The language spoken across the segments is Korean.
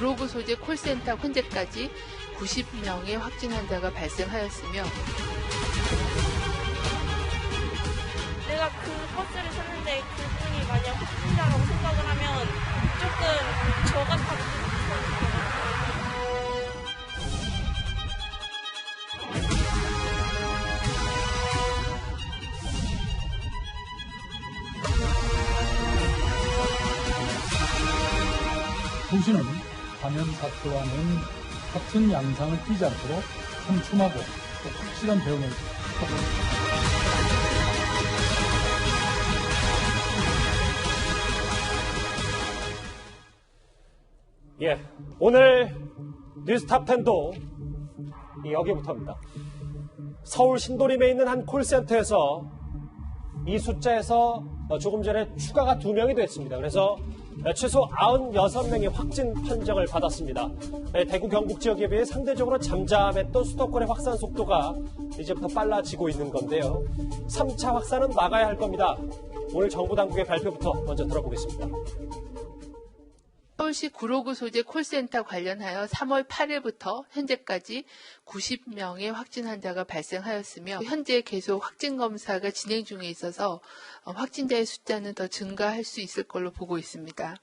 구로구 소재 콜센터 현재까지 90명의 확진 환자가 발생하였으며 내가 그 버스를 탔는데 그분이 만약 확진자라고 생각을 하면 조금 저 같아. 도시는 감염 사태와는 같은 양상을 띠지 않도록 촘촘하고 또 확실한 대응을 하고 있습니다. 예, 오늘 뉴스탑10도 여기부터입니다. 서울 신도림에 있는 한 콜센터에서 이 숫자에서 조금 전에 추가가 2명이 됐습니다. 그래서 최소 96명이 확진 판정을 받았습니다. 대구 경북 지역에 비해 상대적으로 잠잠했던 수도권의 확산 속도가 이제부터 빨라지고 있는 건데요. 3차 확산은 막아야 할 겁니다. 오늘 정부 당국의 발표부터 먼저 들어보겠습니다. 서울시 구로구 소재 콜센터 관련하여 3월 8일부터 현재까지 90명의 확진 환자가 발생하였으며 현재 계속 확진 검사가 진행 중에 있어서 확진자의 숫자는 더 증가할 수 있을 걸로 보고 있습니다.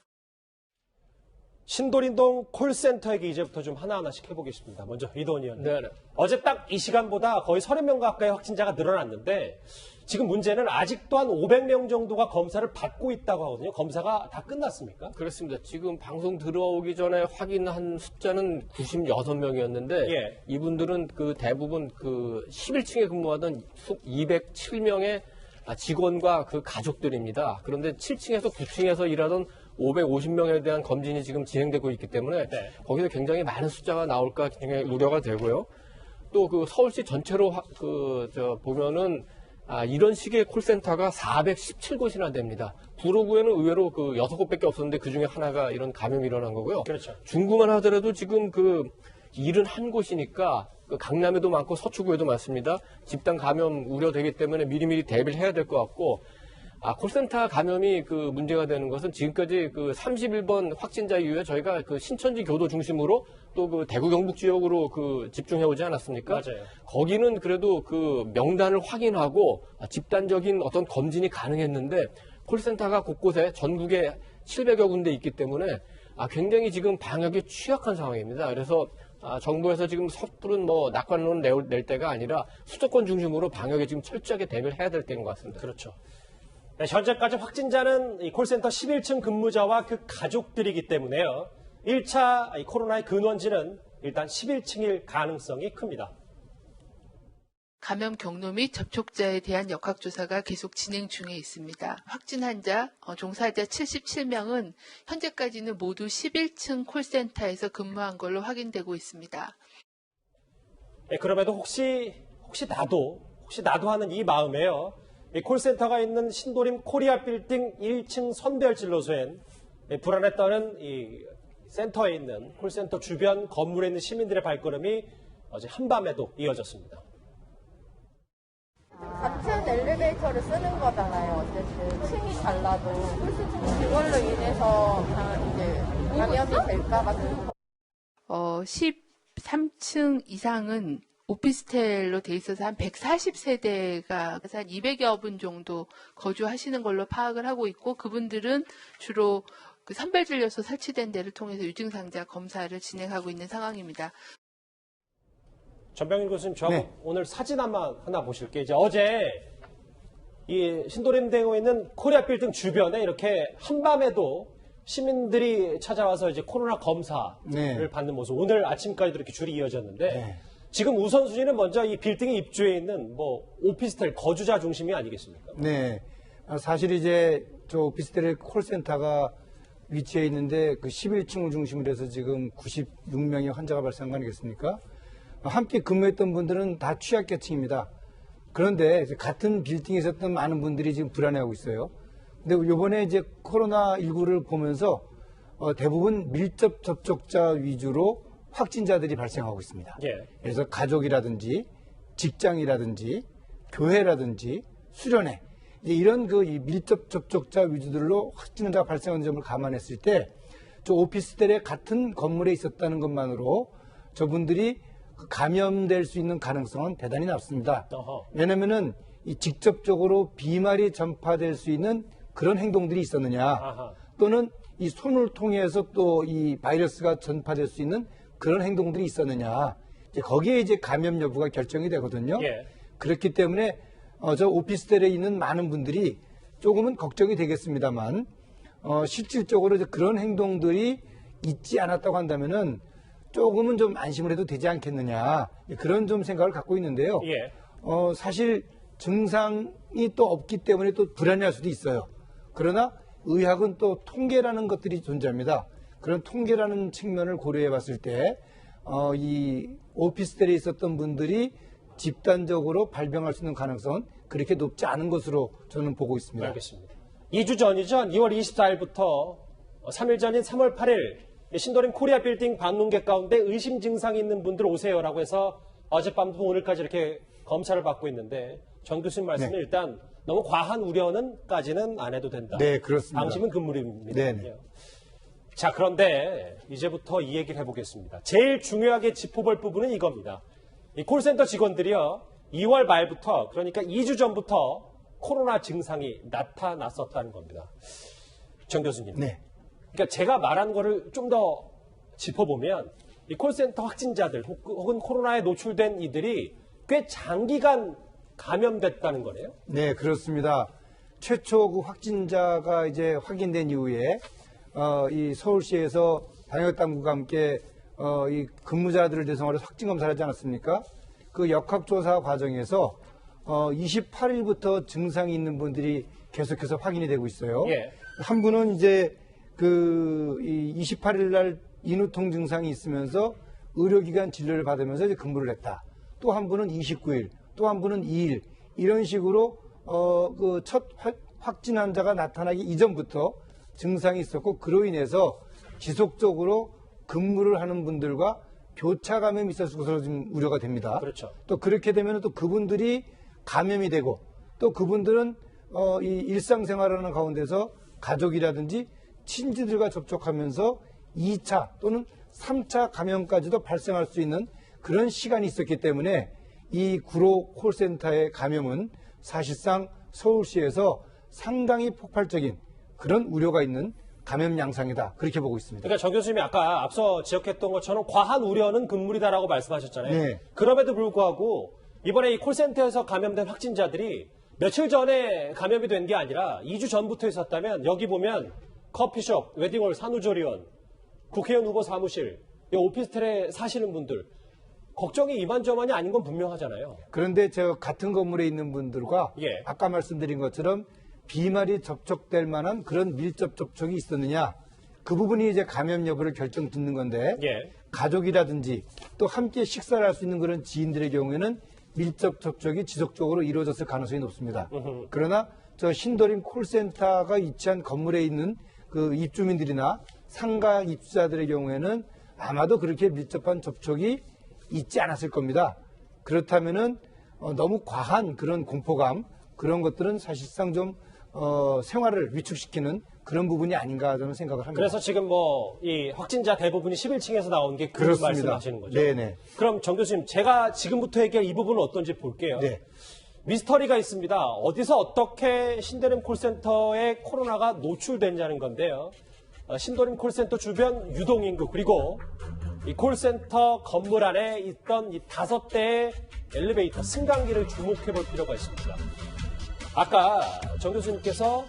신도림동 콜센터 얘기 이제부터 좀 하나하나씩 해보겠습니다. 먼저 이도원 의원님. 네. 어제 딱 이 시간보다 거의 30명 가까이 확진자가 늘어났는데 지금 문제는 아직도 한 500명 정도가 검사를 받고 있다고 하거든요. 검사가 다 끝났습니까? 그렇습니다. 지금 방송 들어오기 전에 확인한 숫자는 96명이었는데 예. 이분들은 그 대부분 그 11층에 근무하던 207명의 직원과 그 가족들입니다. 그런데 7층에서 9층에서 일하던 550명에 대한 검진이 지금 진행되고 있기 때문에 네. 거기서 굉장히 많은 숫자가 나올까 굉장히 우려가 되고요. 또 그 서울시 전체로 보면은 이런 식의 콜센터가 417곳이나 됩니다. 구로구에는 의외로 그 6곳밖에 없었는데 그 중에 하나가 이런 감염이 일어난 거고요. 그렇죠. 중구만 하더라도 지금 그 71곳이니까 그 강남에도 많고 서초구에도 많습니다. 집단 감염 우려되기 때문에 미리미리 대비를 해야 될 것 같고, 콜센터 감염이 그 문제가 되는 것은 지금까지 그 31번 확진자 이후에 저희가 그 신천지 교도 중심으로 또 그 대구 경북 지역으로 그 집중해 오지 않았습니까? 맞아요. 거기는 그래도 그 명단을 확인하고 집단적인 어떤 검진이 가능했는데 콜센터가 곳곳에 전국에 700여 군데 있기 때문에 굉장히 지금 방역에 취약한 상황입니다. 그래서 정부에서 지금 섣부른 낙관론 낼 때가 아니라 수도권 중심으로 방역에 지금 철저하게 대비를 해야 될 때인 것 같습니다. 그렇죠. 네, 현재까지 확진자는 이 콜센터 11층 근무자와 그 가족들이기 때문에요. 1차 이 코로나의 근원지는 일단 11층일 가능성이 큽니다. 감염 경로 및 접촉자에 대한 역학조사가 계속 진행 중에 있습니다. 확진 환자, 종사자 77명은 현재까지는 모두 11층 콜센터에서 근무한 걸로 확인되고 있습니다. 네, 그럼에도 혹시 나도 하는 이 마음에요. 이 콜센터가 있는 신도림 코리아 빌딩 1층 선별진로소엔 불안에 떠는 이 센터에 있는 콜센터 주변 건물에 있는 시민들의 발걸음이 어제 한밤에도 이어졌습니다. 같은 엘리베이터를 쓰는 거잖아요. 어쨌든 층이 달라도 그걸로 인해서 이제 감염이 될까봐. 13층 이상은 오피스텔로 돼 있어서 한 140세대가 한 200여 분 정도 거주하시는 걸로 파악을 하고 있고, 그분들은 주로 그 선별진료소 설치된 데를 통해서 유증상자 검사를 진행하고 있는 상황입니다. 전병일 교수님, 저하고 오늘 사진 하나 보실게요. 이제 어제 이 신도림대에 있는 코리아 빌딩 주변에 이렇게 한밤에도 시민들이 찾아와서 이제 코로나 검사를 받는 모습. 오늘 아침까지도 이렇게 줄이 이어졌는데 지금 우선순위는 먼저 이 빌딩의 입주해 있는 오피스텔 거주자 중심이 아니겠습니까? 네. 사실 이제 저 오피스텔의 콜센터가 위치해 있는데 그 11층을 중심으로 해서 지금 96명의 환자가 발생한 거 아니겠습니까? 함께 근무했던 분들은 다 취약계층입니다. 그런데 같은 빌딩에 있었던 많은 분들이 지금 불안해하고 있어요. 근데 이번에 이제 코로나19를 보면서 대부분 밀접 접촉자 위주로 확진자들이 발생하고 있습니다. 예. 그래서 가족이라든지 직장이라든지 교회라든지 수련회 이제 이런 그 밀접 접촉자 위주들로 확진자가 발생하는 점을 감안했을 때 저 오피스텔의 같은 건물에 있었다는 것만으로 저분들이 감염될 수 있는 가능성은 대단히 낮습니다. 어허. 왜냐면은 이 직접적으로 비말이 전파될 수 있는 그런 행동들이 있었느냐, 아하. 또는 이 손을 통해서 또 이 바이러스가 전파될 수 있는 그런 행동들이 있었느냐, 이제 거기에 이제 감염 여부가 결정이 되거든요. 예. 그렇기 때문에 저 오피스텔에 있는 많은 분들이 조금은 걱정이 되겠습니다만, 실질적으로 이제 그런 행동들이 있지 않았다고 한다면은 조금은 좀 안심을 해도 되지 않겠느냐, 그런 좀 생각을 갖고 있는데요. 예. 사실 증상이 또 없기 때문에 또 불안해할 수도 있어요. 그러나 의학은 또 통계라는 것들이 존재합니다. 그런 통계라는 측면을 고려해 봤을 때, 이 오피스텔에 있었던 분들이 집단적으로 발병할 수 있는 가능성은 그렇게 높지 않은 것으로 저는 보고 있습니다. 알겠습니다. 2주 전이죠. 2월 24일부터 3일 전인 3월 8일 신도림 코리아 빌딩 방문객 가운데 의심 증상이 있는 분들 오세요라고 해서 어젯밤부터 오늘까지 이렇게 검사를 받고 있는데 정 교수님 말씀은 네. 일단 너무 과한 우려는까지는 안 해도 된다. 네, 그렇습니다. 방심은 금물입니다. 네네. 자, 그런데 이제부터 이 얘기를 해보겠습니다. 제일 중요하게 짚어볼 부분은 이겁니다. 이 콜센터 직원들이요, 2월 말부터, 그러니까 2주 전부터 코로나 증상이 나타났었다는 겁니다. 정 교수님. 네. 그러니까 제가 말한 거를 좀 더 짚어보면 이 콜센터 확진자들 혹은 코로나에 노출된 이들이 꽤 장기간 감염됐다는 거네요. 네, 그렇습니다. 최초 그 확진자가 이제 확인된 이후에 이 서울시에서 방역당국과 함께 이 근무자들을 대상으로 확진 검사를 하지 않았습니까? 그 역학조사 과정에서 28일부터 증상이 있는 분들이 계속해서 확인이 되고 있어요. 예. 한 분은 이제 이 28일 날 인후통 증상이 있으면서 의료기관 진료를 받으면서 이제 근무를 했다. 또 한 분은 29일, 또 한 분은 2일, 이런 식으로 그 첫 확진 환자가 나타나기 이전부터 증상이 있었고, 그로 인해서 지속적으로 근무를 하는 분들과 교차 감염이 있었을 것으로 지금 우려가 됩니다. 그렇죠. 또 그렇게 되면 또 그분들이 감염이 되고, 또 그분들은 이 일상생활하는 가운데서 가족이라든지 친지들과 접촉하면서 2차 또는 3차 감염까지도 발생할 수 있는 그런 시간이 있었기 때문에 이 구로 콜센터의 감염은 사실상 서울시에서 상당히 폭발적인 그런 우려가 있는 감염 양상이다, 그렇게 보고 있습니다. 그러니까 정 교수님이 아까 앞서 지적했던 것처럼 과한 우려는 금물이다라고 말씀하셨잖아요. 네. 그럼에도 불구하고 이번에 이 콜센터에서 감염된 확진자들이 며칠 전에 감염이 된 게 아니라 2주 전부터 있었다면, 여기 보면 커피숍, 웨딩홀, 산후조리원, 국회의원 후보 사무실, 이 오피스텔에 사시는 분들, 걱정이 이만저만이 아닌 건 분명하잖아요. 그런데 저 같은 건물에 있는 분들과 예. 아까 말씀드린 것처럼 비말이 접촉될 만한 그런 밀접 접촉이 있었느냐, 그 부분이 이제 감염 여부를 결정 짓는 건데, 예. 가족이라든지 또 함께 식사를 할 수 있는 그런 지인들의 경우에는 밀접 접촉이 지속적으로 이루어졌을 가능성이 높습니다. 그러나 저 신도림 콜센터가 위치한 건물에 있는 그 입주민들이나 상가 입주자들의 경우에는 아마도 그렇게 밀접한 접촉이 있지 않았을 겁니다. 그렇다면은 너무 과한 그런 공포감, 그런 것들은 사실상 좀 생활을 위축시키는 그런 부분이 아닌가 저는 생각을 합니다. 그래서 지금 이 확진자 대부분이 11층에서 나온 게 그 그렇습니다. 말씀하시는 거죠. 네네. 그럼 정 교수님, 제가 지금부터 얘기할 이 부분은 어떤지 볼게요. 네. 미스터리가 있습니다. 어디서 어떻게 신도림 콜센터에 코로나가 노출됐냐는 건데요. 신도림 콜센터 주변 유동인구, 그리고 이 콜센터 건물 안에 있던 이 5대의 엘리베이터, 승강기를 주목해 볼 필요가 있습니다. 아까 정 교수님께서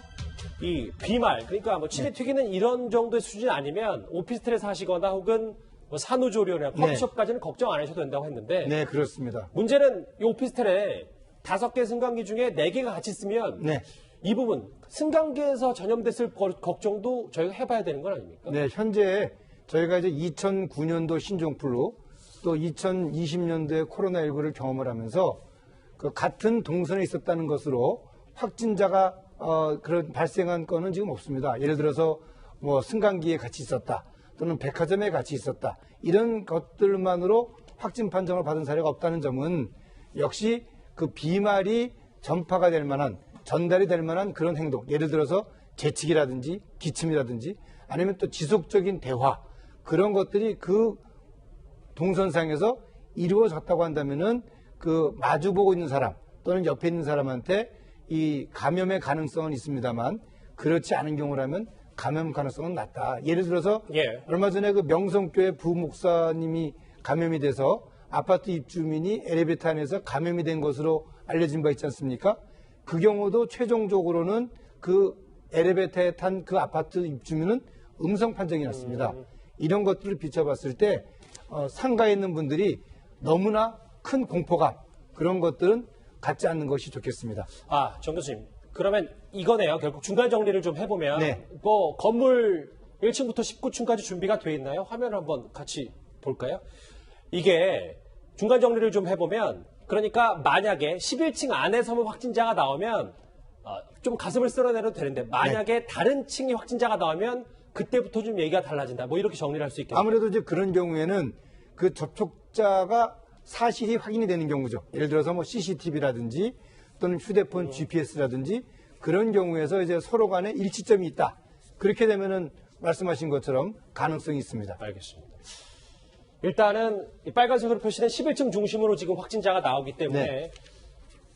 이 비말, 그러니까 뭐 침이 튀기는 이런 정도의 수준이 아니면 오피스텔에 사시거나 혹은 뭐 산후조리원이나 커피숍까지는 걱정 안 하셔도 된다고 했는데, 네, 그렇습니다. 문제는 이 오피스텔에 5개 승강기 중에 4개가 같이 있으면 네. 이 부분 승강기에서 전염됐을 걱정도 저희가 해봐야 되는 건 아닙니까? 네, 현재 저희가 이제 2009년도 신종플루 또 2020년도에 코로나19를 경험을 하면서 그 같은 동선에 있었다는 것으로 확진자가 그런 발생한 건은 지금 없습니다. 예를 들어서 뭐 승강기에 같이 있었다, 또는 백화점에 같이 있었다, 이런 것들만으로 확진 판정을 받은 사례가 없다는 점은 역시 그 비말이 전파가 될 만한, 전달이 될 만한 그런 행동, 예를 들어서 재채기라든지 기침이라든지 아니면 또 지속적인 대화 그런 것들이 그 동선상에서 이루어졌다고 한다면은 그 마주보고 있는 사람 또는 옆에 있는 사람한테 이 감염의 가능성은 있습니다만 그렇지 않은 경우라면 감염 가능성은 낮다. 예를 들어서 얼마 전에 그 명성교회 부목사님이 감염이 돼서 아파트 입주민이 엘리베이터 안에서 감염이 된 것으로 알려진 바 있지 않습니까? 그 경우도 최종적으로는 그 엘리베이터에 탄 그 아파트 입주민은 음성 판정이 났습니다. 이런 것들을 비춰봤을 때 상가에 있는 분들이 너무나 큰 공포감 그런 것들은 갖지 않는 것이 좋겠습니다. 정 교수님. 그러면 이거네요. 결국 중간 정리를 좀 해보면 네. 뭐 건물 1층부터 19층까지 준비가 돼 있나요? 화면을 한번 같이 볼까요? 이게 중간 정리를 좀 해보면 그러니까 만약에 11층 안에서만 확진자가 나오면 좀 가슴을 쓸어내려도 되는데 만약에 다른 층이 확진자가 나오면 그때부터 좀 얘기가 달라진다. 뭐 이렇게 정리를 할 수 있겠네요. 아무래도 이제 그런 경우에는 그 접촉자가 사실이 확인이 되는 경우죠. 예를 들어서 뭐 CCTV라든지 또는 휴대폰 GPS라든지 그런 경우에서 이제 서로 간에 일치점이 있다. 그렇게 되면은 말씀하신 것처럼 가능성이 있습니다. 알겠습니다. 일단은 이 빨간색으로 표시된 11층 중심으로 지금 확진자가 나오기 때문에 네.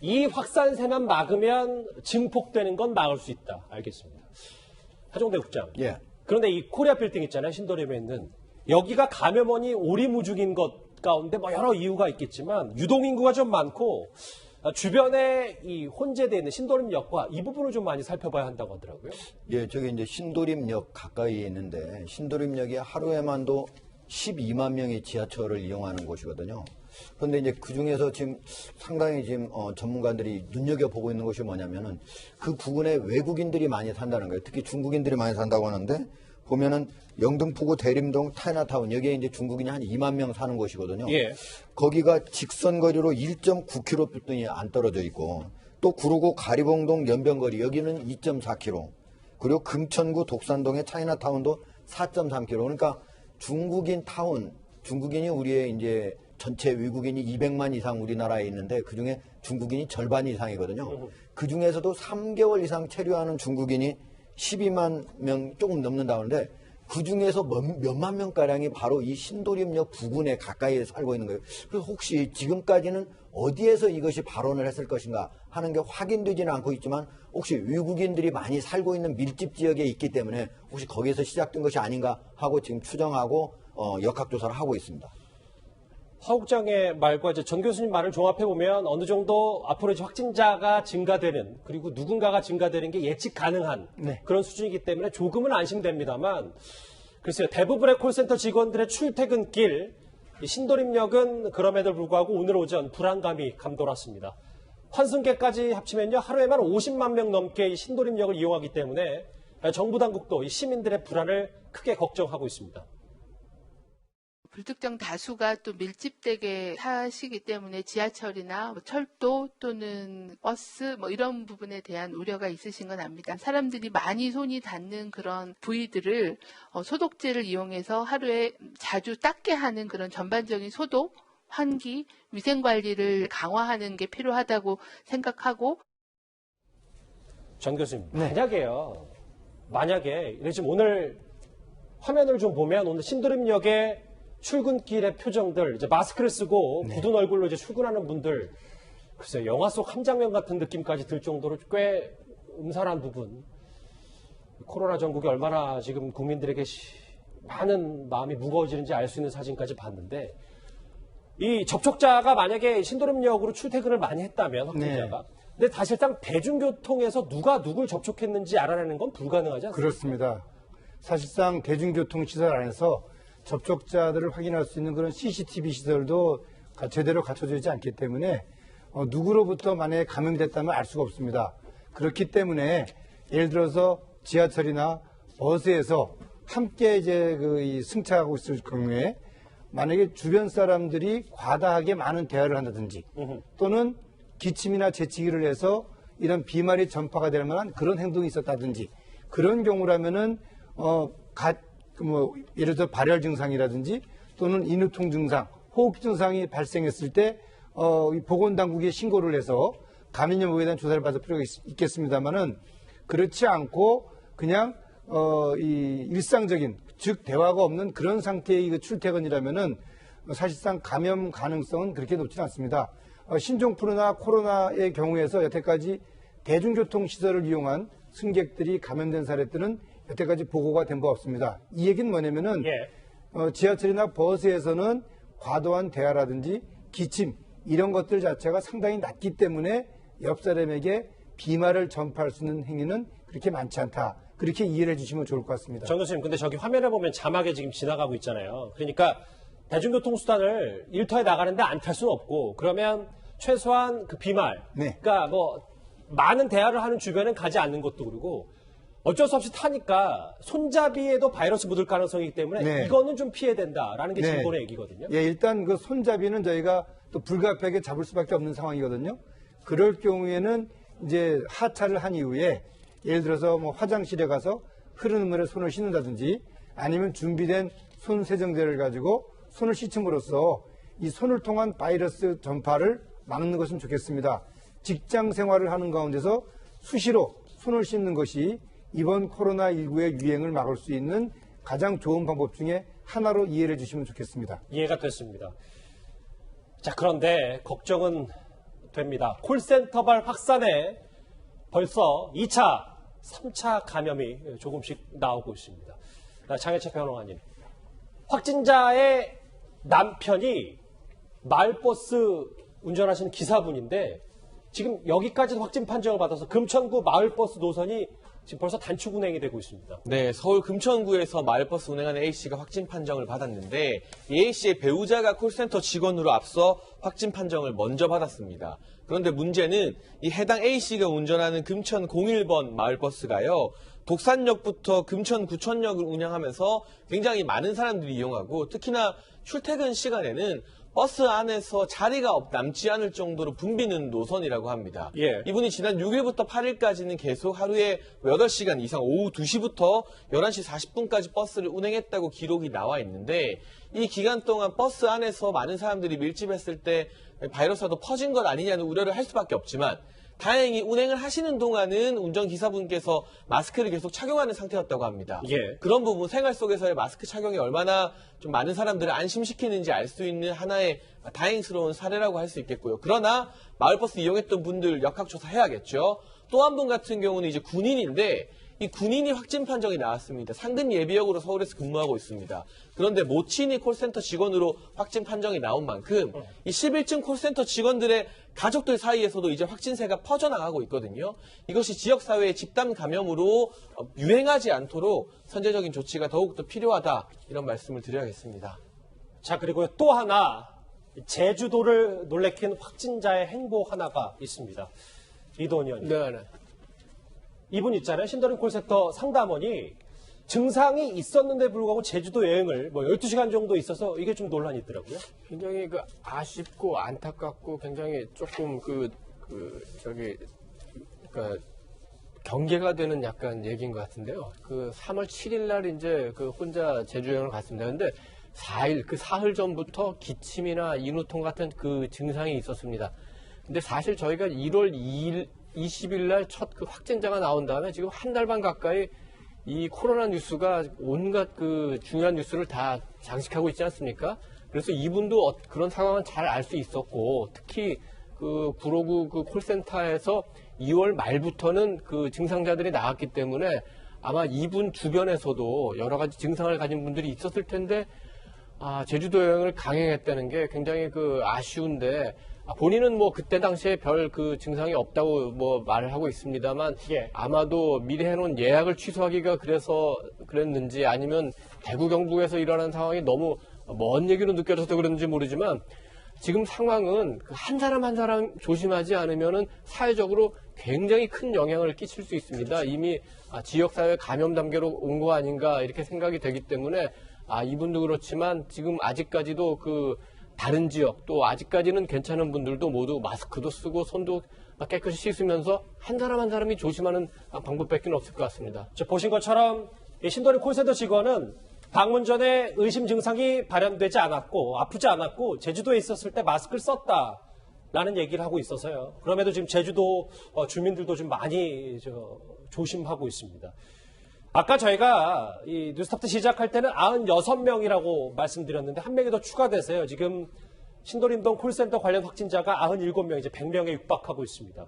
이 확산세만 막으면 증폭되는 건 막을 수 있다. 알겠습니다. 하종대 국장. 예. 그런데 이 코리아 빌딩 있잖아요. 신도림에 있는. 여기가 감염원이 오리무중인 것 가운데 뭐 여러 이유가 있겠지만 유동인구가 좀 많고 주변에 이 혼재되어 있는 신도림역과 이 부분을 좀 많이 살펴봐야 한다고 하더라고요. 예, 저기 이제 신도림역 가까이에 있는데 신도림역이 하루에만도 12만 명이 지하철을 이용하는 곳이거든요. 그런데 이제 그 중에서 지금 상당히 지금 전문가들이 눈여겨보고 있는 것이 뭐냐면은 그 부근에 외국인들이 많이 산다는 거예요. 특히 중국인들이 많이 산다고 하는데 보면은 영등포구 대림동 타이나타운 여기에 이제 중국인이 한 2만 명 사는 곳이거든요. 예. 거기가 직선 거리로 1.9km뿐이 안 떨어져 있고 또 구로구 가리봉동 연변거리 여기는 2.4km 그리고 금천구 독산동의 차이나타운도 4.3km 그러니까 중국인 타운 중국인이 우리의 이제 전체 외국인이 200만 이상 우리나라에 있는데 그중에 중국인이 절반 이상이거든요. 그중에서도 3개월 이상 체류하는 중국인이 12만 명 조금 넘는다는데 그중에서 몇만 명가량이 바로 이 신도림역 부근에 가까이에 살고 있는 거예요. 그래서 혹시 지금까지는 어디에서 이것이 발원을 했을 것인가 하는 게 확인되지는 않고 있지만 혹시 외국인들이 많이 살고 있는 밀집 지역에 있기 때문에 혹시 거기에서 시작된 것이 아닌가 하고 지금 추정하고 역학조사를 하고 있습니다. 화 국장의 말과 이제 전 교수님 말을 종합해보면 어느 정도 앞으로 이제 확진자가 증가되는 그리고 누군가가 증가되는 게 예측 가능한 네. 그런 수준이기 때문에 조금은 안심됩니다만 글쎄요. 대부분의 콜센터 직원들의 출퇴근길 이 신도림역은 그럼에도 불구하고 오늘 오전 불안감이 감돌았습니다. 환승객까지 합치면요. 하루에만 50만 명 넘게 이 신도림역을 이용하기 때문에 정부 당국도 이 시민들의 불안을 크게 걱정하고 있습니다. 불특정 다수가 또 밀집되게 사시기 때문에 지하철이나 철도 또는 버스 뭐 이런 부분에 대한 우려가 있으신 건 압니다. 사람들이 많이 손이 닿는 그런 부위들을 소독제를 이용해서 하루에 자주 닦게 하는 그런 전반적인 소독, 환기, 위생관리를 강화하는 게 필요하다고 생각하고 전 교수님, 만약에 지금 오늘 화면을 좀 보면 오늘 신도림역에 출근길의 표정들, 이제 마스크를 쓰고 굳은 얼굴로 이제 출근하는 분들, 글쎄요, 영화 속 한 장면 같은 느낌까지 들 정도로 꽤 음산한 부분. 코로나 전국이 얼마나 지금 국민들에게 많은 마음이 무거워지는지 알 수 있는 사진까지 봤는데, 이 접촉자가 만약에 신도림역으로 출퇴근을 많이 했다면, 확진자가. 근데 사실상 대중교통에서 누가 누굴 접촉했는지 알아내는 건 불가능하지 않습니까? 그렇습니다. 사실상 대중교통시설 안에서 접촉자들을 확인할 수 있는 그런 CCTV 시설도 제대로 갖춰져 있지 않기 때문에 누구로부터 만약에 감염됐다면 알 수가 없습니다. 그렇기 때문에 예를 들어서 지하철이나 버스에서 함께 이제 이 승차하고 있을 경우에 만약에 주변 사람들이 과다하게 많은 대화를 한다든지 또는 기침이나 재채기를 해서 이런 비말이 전파가 될 만한 그런 행동이 있었다든지 그런 경우라면은 예를 들어 발열 증상이라든지 또는 인후통 증상, 호흡 증상이 발생했을 때 보건당국에 신고를 해서 감염 여부에 대한 조사를 받을 필요가 있겠습니다만은 그렇지 않고 그냥 이 일상적인, 즉 대화가 없는 그런 상태의 그 출퇴근이라면은 사실상 감염 가능성은 그렇게 높지는 않습니다. 신종플루나 코로나의 경우에서 여태까지 대중교통 시설을 이용한 승객들이 감염된 사례들은 여태까지 보고가 된 바 없습니다. 이 얘기는 뭐냐면은 지하철이나 버스에서는 과도한 대화라든지 기침 이런 것들 자체가 상당히 낮기 때문에 옆 사람에게 비말을 전파할 수 있는 행위는 그렇게 많지 않다. 그렇게 이해를 해주시면 좋을 것 같습니다. 정 교수님, 근데 저기 화면에 보면 자막에 지금 지나가고 있잖아요. 그러니까 대중교통수단을 일터에 나가는데 안 탈 수는 없고, 그러면 최소한 그 비말, 네. 그러니까 뭐 많은 대화를 하는 주변엔 가지 않는 것도 그러고, 어쩔 수 없이 타니까 손잡이에도 바이러스 묻을 가능성이기 때문에 네. 이거는 좀 피해야 된다라는 게 네. 진본의 얘기거든요. 예, 일단 그 손잡이는 저희가 또 불가피하게 잡을 수밖에 없는 상황이거든요. 그럴 경우에는 이제 하차를 한 이후에 예를 들어서 뭐 화장실에 가서 흐르는 물에 손을 씻는다든지 아니면 준비된 손 세정제를 가지고 손을 씻음으로써 이 손을 통한 바이러스 전파를 막는 것은 좋겠습니다. 직장 생활을 하는 가운데서 수시로 손을 씻는 것이 이번 코로나19의 유행을 막을 수 있는 가장 좋은 방법 중에 하나로 이해를 해주시면 좋겠습니다. 이해가 됐습니다. 자, 그런데 걱정은 됩니다. 콜센터발 확산에 벌써 2차, 3차 감염이 조금씩 나오고 있습니다. 장혜철 변호사님, 확진자의 남편이 마을버스 운전하시는 기사분인데 지금 여기까지도 확진 판정을 받아서 금천구 마을버스 노선이 지금 벌써 단축 운행이 되고 있습니다. 네, 서울 금천구에서 마을버스 운행하는 A씨가 확진 판정을 받았는데 이 A씨의 배우자가 콜센터 직원으로 앞서 확진 판정을 먼저 받았습니다. 그런데 문제는 이 해당 A씨가 운전하는 금천 01번 마을버스가요. 독산역부터 금천구천역을 운영하면서 굉장히 많은 사람들이 이용하고 특히나 출퇴근 시간에는 버스 안에서 자리가 남지 않을 정도로 붐비는 노선이라고 합니다. 예. 이분이 지난 6일부터 8일까지는 계속 하루에 8시간 이상 오후 2시부터 11시 40분까지 버스를 운행했다고 기록이 나와 있는데 이 기간 동안 버스 안에서 많은 사람들이 밀집했을 때 바이러스가 더 퍼진 것 아니냐는 우려를 할 수밖에 없지만 다행히 운행을 하시는 동안은 운전기사분께서 마스크를 계속 착용하는 상태였다고 합니다. 예. 그런 부분 생활 속에서의 마스크 착용이 얼마나 좀 많은 사람들을 안심시키는지 알 수 있는 하나의 다행스러운 사례라고 할 수 있겠고요. 그러나 마을버스 이용했던 분들 역학조사해야겠죠. 또 한 분 같은 경우는 이제 군인인데 이 군인이 확진 판정이 나왔습니다. 상근 예비역으로 서울에서 근무하고 있습니다. 그런데 모친이 콜센터 직원으로 확진 판정이 나온 만큼 이 11층 콜센터 직원들의 가족들 사이에서도 이제 확진세가 퍼져나가고 있거든요. 이것이 지역사회의 집단 감염으로 유행하지 않도록 선제적인 조치가 더욱더 필요하다 이런 말씀을 드려야겠습니다. 자, 그리고 또 하나 제주도를 놀래킨 확진자의 행보 하나가 있습니다. 이도원 의원님. 네. 이분 있잖아요. 신도림 콜센터 상담원이 증상이 있었는데 불구하고 제주도 여행을 뭐 12시간 정도 있어서 이게 좀 논란이 있더라고요. 굉장히 그 아쉽고 안타깝고 굉장히 조금 그러니까 경계가 되는 약간 얘기인 것 같은데요. 그 3월 7일 날 이제 그 혼자 제주 여행을 갔습니다. 근데 4일, 그 사흘 전부터 기침이나 인후통 같은 그 증상이 있었습니다. 근데 사실 저희가 1월 20일 날 첫 그 확진자가 나온 다음에 지금 한 달 반 가까이 이 코로나 뉴스가 온갖 그 중요한 뉴스를 다 장식하고 있지 않습니까? 그래서 이분도 그런 상황은 잘 알 수 있었고 특히 그 구로구 그 콜센터에서 2월 말부터는 그 증상자들이 나왔기 때문에 아마 이분 주변에서도 여러 가지 증상을 가진 분들이 있었을 텐데 제주도 여행을 강행했다는 게 굉장히 그 아쉬운데 본인은 뭐 그때 당시에 별 그 증상이 없다고 뭐 말을 하고 있습니다만 예. 아마도 미리 해놓은 예약을 취소하기가 그래서 그랬는지 아니면 대구 경북에서 일어난 상황이 너무 먼 얘기로 느껴져서 그런지 모르지만 지금 상황은 한 사람 한 사람 조심하지 않으면은 사회적으로 굉장히 큰 영향을 끼칠 수 있습니다. 이미 지역사회 감염 단계로 온 거 아닌가 이렇게 생각이 되기 때문에 이분도 그렇지만 지금 아직까지도 그 다른 지역 또 아직까지는 괜찮은 분들도 모두 마스크도 쓰고 손도 깨끗이 씻으면서 한 사람 한 사람이 조심하는 방법밖에 없을 것 같습니다. 보신 것처럼 이 신도림 콜센터 직원은 방문 전에 의심 증상이 발현되지 않았고 아프지 않았고 제주도에 있었을 때 마스크를 썼다라는 얘기를 하고 있어서요. 그럼에도 지금 제주도 주민들도 좀 많이 조심하고 있습니다. 아까 저희가 이 뉴스타트 시작할 때는 96명이라고 말씀드렸는데 한 명이 더 추가돼서요. 지금 신도림동 콜센터 관련 확진자가 97명, 이제 100명에 육박하고 있습니다.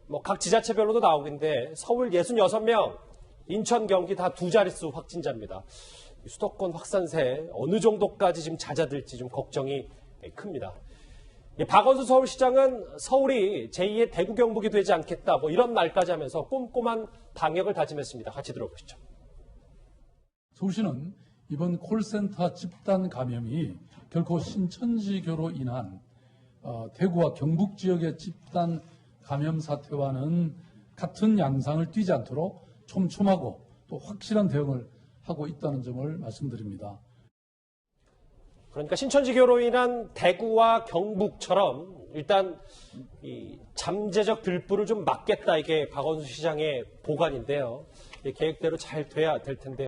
뭐 각 지자체별로도 나오긴데 서울 66명, 인천, 경기 다 두 자릿수 확진자입니다. 수도권 확산세 어느 정도까지 지금 잦아들지 좀 걱정이 큽니다. 박원순 서울시장은 서울이 제2의 대구 경북이 되지 않겠다, 뭐 이런 말까지 하면서 꼼꼼한 방역을 다짐했습니다. 같이 들어보시죠. 서울시는 이번 콜센터 집단 감염이 결코 신천지교로 인한 대구와 경북 지역의 집단 감염 사태와는 같은 양상을 띠지 않도록 촘촘하고 또 확실한 대응을 하고 있다는 점을 말씀드립니다. 그러니까 신천지교로 인한 대구와 경북처럼 일단 이 잠재적 들불을 좀 막겠다, 이게 박원순 시장의 보관인데요. 계획대로 잘 돼야 될 텐데.